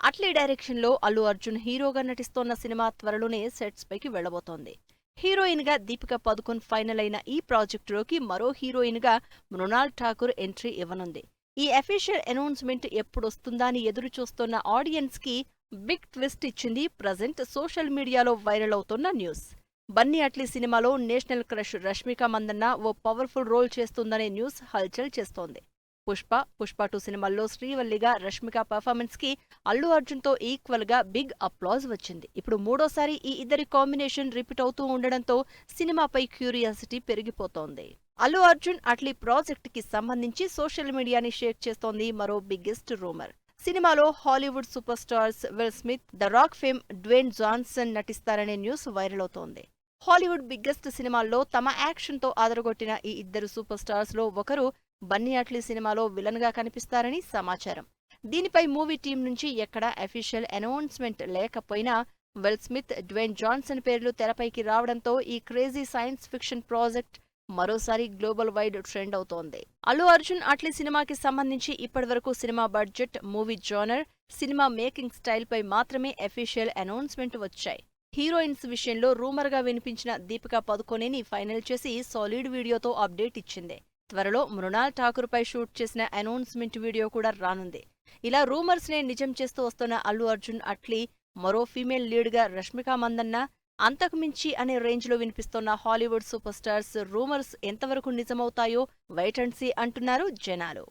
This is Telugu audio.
అట్లీ డైరెక్షన్ లో అల్లు అర్జున్ హీరోగా నటిస్తోన్న సినిమా త్వరలోనే సెట్స్ పైకి వెళ్లబోతోంది. హీరోయిన్ గా దీపికా పదుకొన్ ఫైనల్ అయిన ఈ ప్రాజెక్టులోకి మరో హీరోయిన్ గా మృణాల్ ఠాకూర్ ఎంట్రీ ఇవ్వనుంది. ఈ అఫీషియల్ అనౌన్స్మెంట్ ఎప్పుడొస్తుందా అని ఎదురు చూస్తోన్న ఆడియన్స్ కి బిగ్ ట్విస్ట్ ఇచ్చింది ప్రజెంట్ సోషల్ మీడియాలో వైరల్ అవుతోన్న న్యూస్. బన్నీ అట్లీ సినిమాలో నేషనల్ క్రష్ రష్మిక మందన్న ఓ పవర్ఫుల్ రోల్ చేస్తుందనే న్యూస్ హల్చల్ చేస్తోంది. పుష్ప 2 సినిమాల్లో శ్రీవల్లిగా రష్మిక పర్ఫార్మెన్స్ కి అల్లు అర్జున్ తో ఈక్వల్ గా బిగ్ అప్లాజ్ వచ్చింది. ఇప్పుడు మూడోసారి ఈ ఇద్దరి కాంబినేషన్ రిపీట్ అవుతూ ఉండడంతో సినిమాపై క్యూరియాసిటీ పెరిగిపోతోంది. అల్లు అర్జున్ అట్లీ ప్రాజెక్ట్ కి సంబంధించి సోషల్ మీడియాని షేక్ చేస్తోంది మరో బిగ్గెస్ట్ రూమర్. సినిమాలో Hollywood super stars Will Smith, the Rock fame Dwayne Johnson నటిస్తారనే న్యూస్ వైరల్ అవుతోంది. హాలీవుడ్ బిగ్గెస్ట్ సినిమాల్లో తమ యాక్షన్ తో అదరగొట్టిన ఈ ఇద్దరు సూపర్ స్టార్స్ లో ఒకరు బన్నీ అట్లీ సినిమాలో విలన్ గా కనిపిస్తారని సమాచారం. దీనిపై మూవీ టీం నుంచి ఎక్కడా అఫీషియల్ అనౌన్స్మెంట్ లేకపోయినా విల్ స్మిత్, డ్వేన్ జాన్సన్ పేర్లు తెరపైకి రావడంతో ఈ క్రేజీ సైన్స్ ఫిక్షన్ ప్రాజెక్ట్ మరోసారి గ్లోబల్ వైడ్ ట్రెండ్ అవుతోంది. అల్లు అర్జున్ అట్లీ సినిమాకి సంబంధించి ఇప్పటివరకు cinema budget, movie genre, cinema making style పై మాత్రమే అఫీషియల్ అనౌన్స్మెంట్ వచ్చాయి. హీరోయిన్స్ విషయంలో రూమర్ గా వినిపించిన దీపికా పదుకొనెని ఫైనల్ చేసి సాలిడ్ వీడియోతో అప్డేట్ ఇచ్చింది. త్వరలో మృణాల్ ఠాకూర్ పై షూట్ చేసిన అనౌన్స్మెంట్ వీడియో కూడా రానుంది. ఇలా రూమర్స్ నే నిజం చేస్తూ వస్తున్న అల్లు అర్జున్ అట్లీ మరో ఫీమేల్ లీడ్ గా రష్మిక మందన్న, అంతకుమించి అనే రేంజ్ లో వినిపిస్తోన్న హాలీవుడ్ సూపర్ స్టార్స్ రూమర్స్ ఎంతవరకు నిజమవుతాయో వెయిట్ అండ్ సీ అంటున్నారు జనాలు.